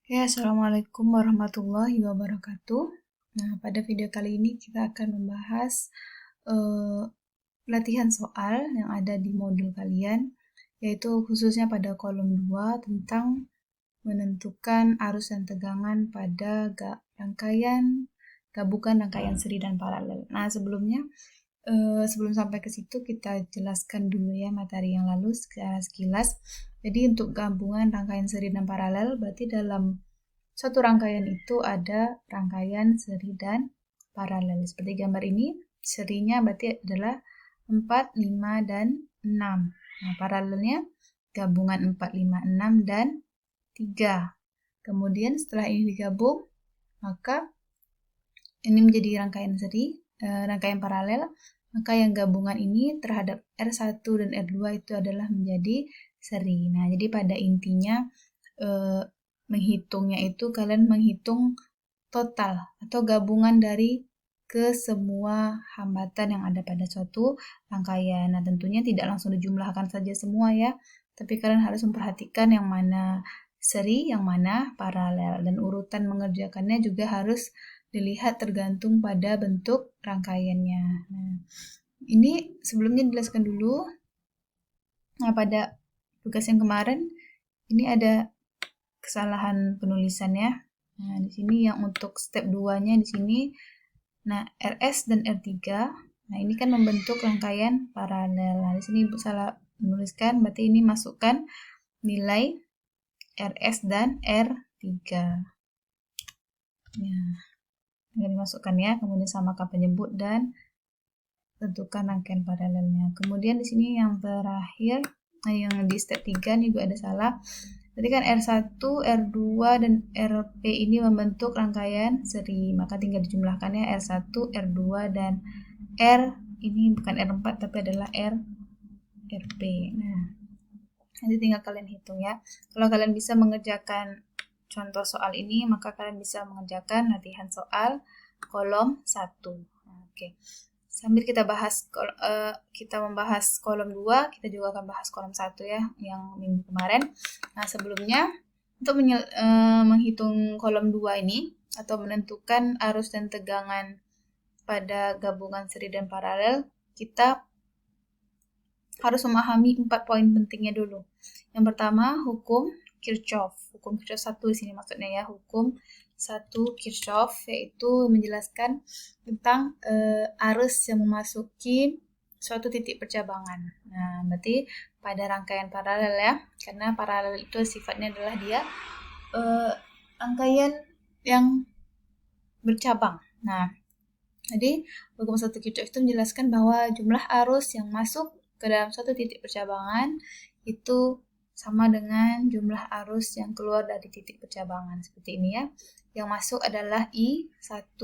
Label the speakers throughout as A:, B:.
A: Oke, Assalamualaikum warahmatullahi wabarakatuh. Nah, pada video kali ini kita akan membahas latihan soal yang ada di modul kalian, yaitu khususnya pada kolom 2 tentang menentukan arus dan tegangan pada gabungan rangkaian seri dan paralel. Nah, sebelum sampai ke situ kita jelaskan dulu ya materi yang lalu secara sekilas. Jadi untuk gabungan rangkaian seri dan paralel berarti dalam suatu rangkaian itu ada rangkaian seri dan paralel. Seperti gambar ini, serinya berarti adalah 4, 5, dan 6. Nah, paralelnya gabungan 4, 5, 6, dan 3. Kemudian setelah ini digabung, maka ini menjadi rangkaian rangkaian paralel, maka yang gabungan ini terhadap R1 dan R2 itu adalah menjadi seri. Nah, jadi pada intinya menghitungnya itu kalian menghitung total atau gabungan dari ke semua hambatan yang ada pada suatu rangkaian. Nah, tentunya tidak langsung dijumlahkan saja semua ya, tapi kalian harus memperhatikan yang mana seri, yang mana paralel, dan urutan mengerjakannya juga harus dilihat tergantung pada bentuk rangkaiannya. Nah, ini sebelumnya dijelaskan dulu. Nah, pada tugas yang kemarin ini ada kesalahan penulisannya. Nah, di sini yang untuk step 2-nya di sini. Nah, RS dan R3. Nah, ini kan membentuk rangkaian paralel. Nah, di sini Ibu salah menuliskan, berarti ini masukkan nilai RS dan R3. Ya, ini dimasukkan ya, kemudian samakan penyebut dan tentukan rangkaian paralelnya. Kemudian di sini yang terakhir, yang di step 3 ini juga ada salah. Berarti kan R1, R2, dan RP ini membentuk rangkaian seri. Maka tinggal dijumlahkannya R1, R2, dan R. Ini bukan R4 tapi adalah RP. Nah, nanti tinggal kalian hitung ya. Kalau kalian bisa mengerjakan contoh soal ini, maka kalian bisa mengerjakan latihan soal kolom 1. Nah, oke. Sambil kita membahas kolom 2, kita juga akan bahas kolom 1 ya, yang minggu kemarin. Nah, sebelumnya untuk menghitung kolom 2 ini atau menentukan arus dan tegangan pada gabungan seri dan paralel, kita harus memahami 4 poin pentingnya dulu. Yang pertama, hukum Kirchhoff. Hukum Kirchhoff 1 di sini maksudnya ya, hukum 1 Kirchhoff, yaitu menjelaskan tentang arus yang memasuki suatu titik percabangan. Nah, berarti pada rangkaian paralel ya, karena paralel itu sifatnya adalah dia rangkaian yang bercabang. Nah, jadi hukum 1 Kirchhoff itu menjelaskan bahwa jumlah arus yang masuk ke dalam suatu titik percabangan itu sama dengan jumlah arus yang keluar dari titik percabangan. Seperti ini ya. Yang masuk adalah I1,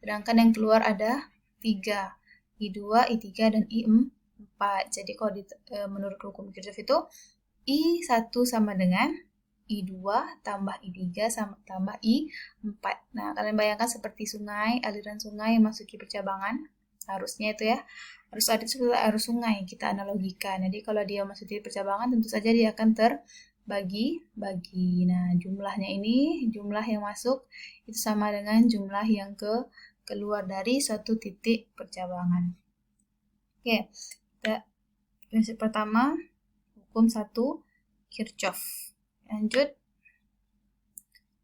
A: sedangkan yang keluar ada 3, I2, I3, dan I4. Jadi kalau menurut hukum Kirchhoff itu I1 sama dengan I2 tambah I3 tambah I4. Nah, kalian bayangkan seperti sungai, aliran sungai yang masuki percabangan. Harusnya itu ya, arus sungai kita analogikan. Jadi kalau dia masuki percabangan, tentu saja dia akan terbagi-bagi. Nah, jumlahnya ini, jumlah yang masuk itu sama dengan jumlah yang keluar dari suatu titik percabangan. Oke, prinsip pertama, hukum 1 Kirchhoff. Lanjut.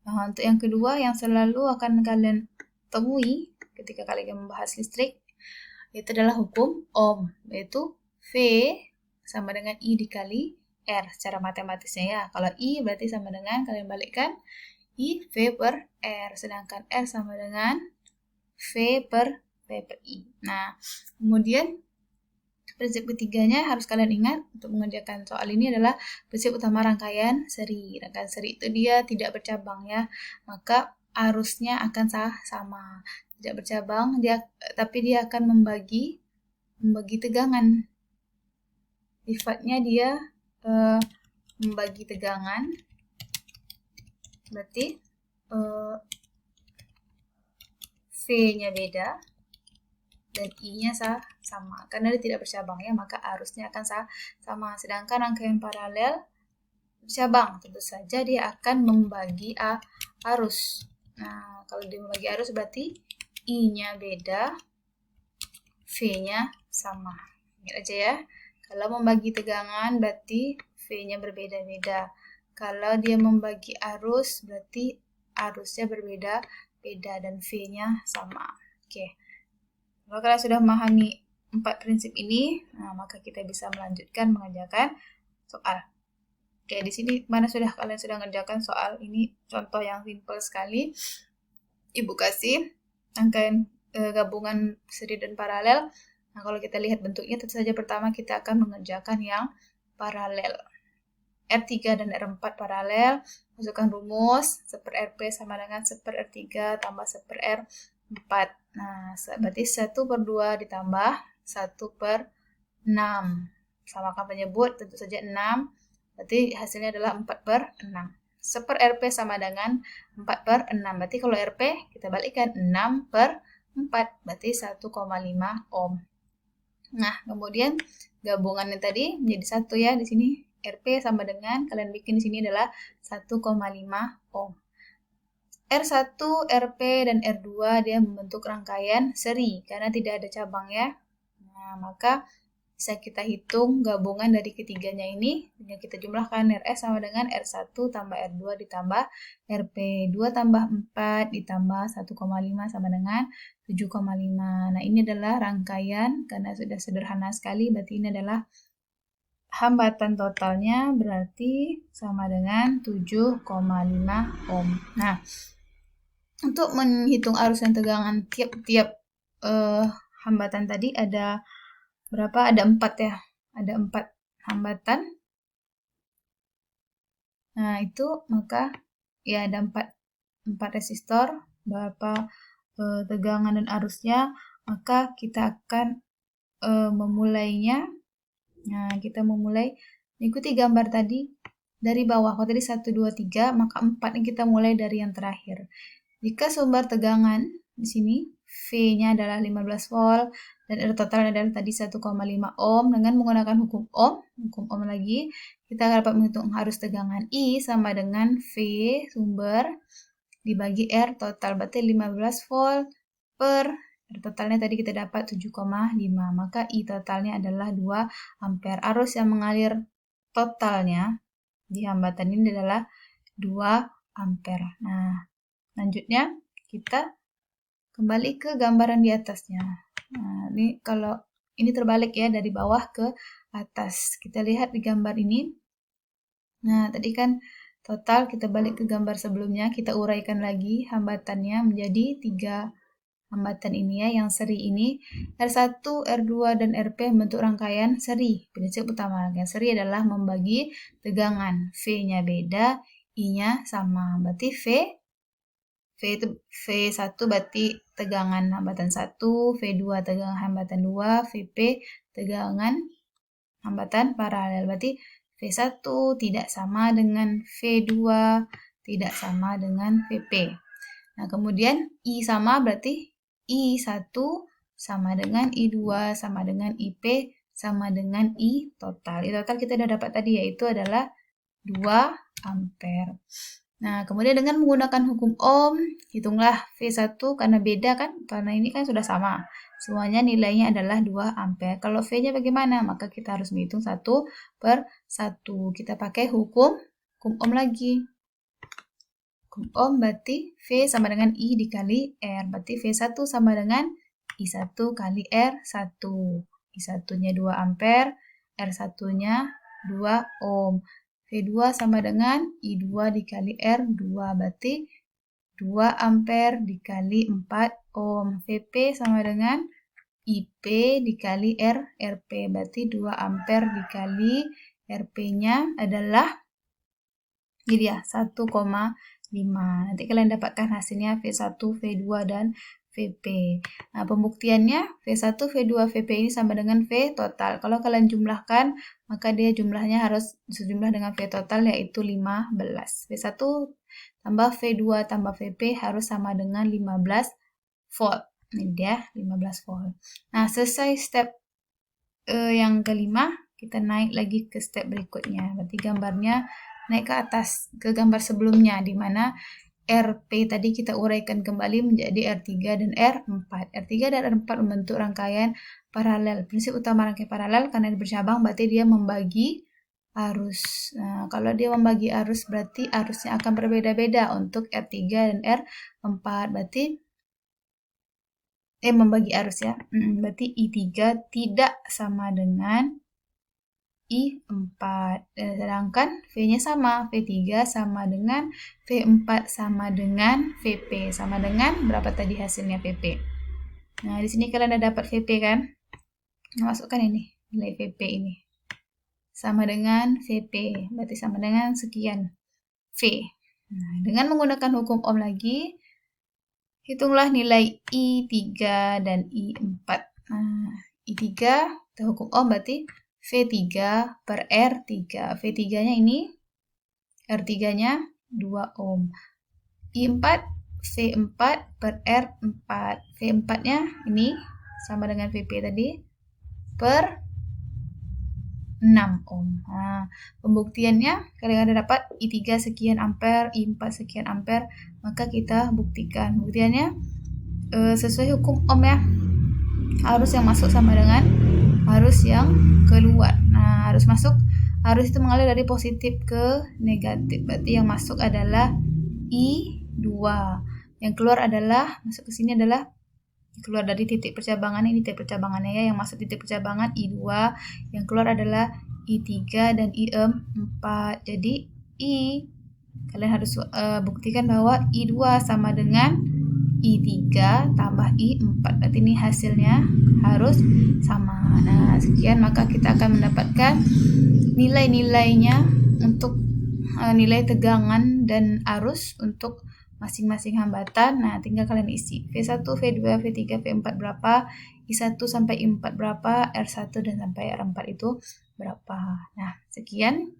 A: Nah, untuk yang kedua yang selalu akan kalian temui ketika kalian membahas listrik, itu adalah hukum Ohm, yaitu V sama dengan I dikali R secara matematisnya ya. Kalau I berarti sama dengan, kalian balikkan, I V per R, sedangkan R sama dengan V per I. Nah, kemudian prinsip ketiganya harus kalian ingat untuk mengerjakan soal ini adalah prinsip utama rangkaian seri. Rangkaian seri itu dia tidak bercabang ya, maka arusnya akan sama. Tidak bercabang, tapi dia akan membagi tegangan. Sifatnya dia membagi tegangan, berarti V-nya beda dan I-nya sama. Karena dia tidak bercabang ya, maka arusnya akan sama. Sedangkan rangkaian paralel bercabang, tentu saja dia akan membagi arus. Nah, kalau dia membagi arus berarti I-nya beda, V-nya sama. Ingat aja ya. Kalau membagi tegangan berarti V-nya berbeda-beda. Kalau dia membagi arus berarti arusnya berbeda-beda dan V-nya sama. Oke. Kalau kalian sudah memahami 4 prinsip ini, nah, maka kita bisa melanjutkan mengerjakan soal. Oke, di sini mana kalian sudah mengerjakan soal ini, contoh yang simpel sekali. Ibu kasih rangkaian gabungan seri dan paralel. Nah, kalau kita lihat bentuknya, tentu saja pertama kita akan mengerjakan yang paralel. R3 dan R4 paralel, masukkan rumus, 1/Rp sama dengan 1/R3 tambah 1/R4. Nah, berarti 1/2 ditambah 1/6. Samakan penyebut, tentu saja 6. Berarti hasilnya adalah 4/6. 1/Rp sama dengan 4/6. Berarti kalau Rp kita balikkan 6/4. Berarti 1,5 ohm. Nah, kemudian gabungannya tadi menjadi 1 ya di sini. Rp sama dengan, kalian bikin di sini adalah 1,5 ohm. R1, Rp, dan R2 dia membentuk rangkaian seri karena tidak ada cabang ya. Nah, maka bisa kita hitung gabungan dari ketiganya ini. Dengan kita jumlahkan RS sama dengan R1 tambah R2 ditambah Rp. 2 tambah 4 ditambah 1,5 sama dengan 7,5. Nah, ini adalah rangkaian karena sudah sederhana sekali. Berarti ini adalah hambatan totalnya berarti sama dengan 7,5 ohm. Nah, untuk menghitung arus dan tegangan tiap-tiap hambatan tadi ada berapa? Ada 4 ya. Ada 4 hambatan. Nah, itu maka ya ada 4 resistor, berapa tegangan dan arusnya, maka kita akan memulainya. Nah, kita memulai mengikuti gambar tadi dari bawah. Kalau tadi 1, 2, 3, maka 4 ini kita mulai dari yang terakhir. Jika sumber tegangan di sini V-nya adalah 15 volt dan R total adalah tadi 1,5 ohm, dengan menggunakan hukum ohm lagi, kita dapat menghitung arus tegangan I sama dengan V sumber dibagi R total, berarti 15 volt per R totalnya tadi kita dapat 7,5, maka I totalnya adalah 2 ampere. Arus yang mengalir totalnya di hambatan ini adalah 2 ampere. Nah, selanjutnya kita kembali ke gambaran di atasnya. Nah, ini kalau ini terbalik ya, dari bawah ke atas. Kita lihat di gambar ini. Nah, tadi kan total, kita balik ke gambar sebelumnya, kita uraikan lagi hambatannya menjadi 3 hambatan ini ya, yang seri ini. R1, R2, dan Rp membentuk rangkaian seri. Prinsip utama rangkaian seri adalah membagi tegangan. V-nya beda, I-nya sama. Berarti V1 berarti tegangan hambatan 1, V2 tegangan hambatan 2, Vp tegangan hambatan paralel. Berarti V1 tidak sama dengan V2, tidak sama dengan Vp. Nah, kemudian I sama berarti I1 sama dengan I2 sama dengan IP sama dengan I total. I total kita sudah dapat tadi, yaitu adalah 2 ampere. Nah, kemudian dengan menggunakan hukum ohm, hitunglah V1 karena beda kan, karena ini kan sudah sama. Semuanya nilainya adalah 2 ampere. Kalau V-nya bagaimana? Maka kita harus menghitung 1/1. Kita pakai hukum ohm lagi. Hukum ohm berarti V sama dengan I dikali R. Berarti V1 sama dengan I1 kali R1. I1-nya 2 ampere, R1-nya 2 ohm. V2 sama dengan I2 dikali R2. Berarti 2 ampere dikali 4 ohm. Vp sama dengan IP dikali RP. Berarti 2 ampere dikali Rp-nya adalah jadi ya 1,5. Nanti kalian dapatkan hasilnya V1, V2, dan Vp. Nah, pembuktiannya V1, V2, Vp ini sama dengan V total. Kalau kalian jumlahkan, maka dia jumlahnya harus sejumlah dengan V total, yaitu 15. V1 tambah V2 tambah Vp harus sama dengan 15 volt. Ini dia 15 volt. Nah, selesai step yang kelima, kita naik lagi ke step berikutnya. Berarti gambarnya naik ke atas ke gambar sebelumnya, di mana RP tadi kita uraikan kembali menjadi R3 dan R4. R3 dan R4 membentuk rangkaian paralel. Prinsip utama rangkaian paralel karena bercabang berarti dia membagi arus. Nah, kalau dia membagi arus berarti arusnya akan berbeda-beda untuk R3 dan R4. Berarti membagi arus ya. Berarti I3 tidak sama dengan I4. Sedangkan V-nya sama. V3 sama dengan V4 sama dengan VP. Sama dengan berapa tadi hasilnya VP. Nah, di sini kalian udah dapat VP kan? Nah, masukkan ini, nilai VP ini. Sama dengan VP. Berarti sama dengan sekian V. Nah, dengan menggunakan hukum Ohm lagi, hitunglah nilai I3 dan I4. Nah, I3, kita hukum Ohm berarti V3 per R3. V3-nya ini, R3-nya 2 ohm. I4, V4 per R4. V4-nya ini sama dengan VP tadi per 6 ohm. Nah, pembuktiannya kalian ada dapat I3 sekian ampere, I4 sekian ampere, maka kita buktikan. Buktiannya sesuai hukum Ohm ya. Arus yang masuk sama dengan arus yang keluar. Nah, arus masuk, arus itu mengalir dari positif ke negatif. Berarti yang masuk adalah I2. Yang keluar adalah, masuk ke sini adalah keluar dari titik percabangan, ini titik percabangannya ya, yang masuk titik percabangan I2, yang keluar adalah I3 dan I4. Jadi kalian harus buktikan bahwa I2 sama dengan I3 tambah I4. Berarti ini hasilnya harus sama. Nah, sekian maka kita akan mendapatkan nilai-nilainya untuk nilai tegangan dan arus untuk masing-masing hambatan. Nah, tinggal kalian isi. V1, V2, V3, V4 berapa, I1 sampai I4 berapa, R1 dan sampai R4 itu berapa. Nah, sekian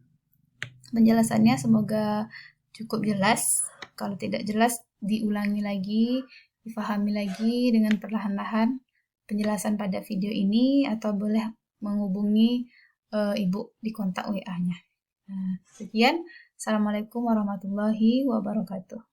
A: penjelasannya, semoga cukup jelas. Kalau tidak jelas, diulangi lagi, difahami lagi dengan perlahan-lahan penjelasan pada video ini, atau boleh menghubungi Ibu di kontak WA-nya. Nah, sekian. Assalamualaikum warahmatullahi wabarakatuh.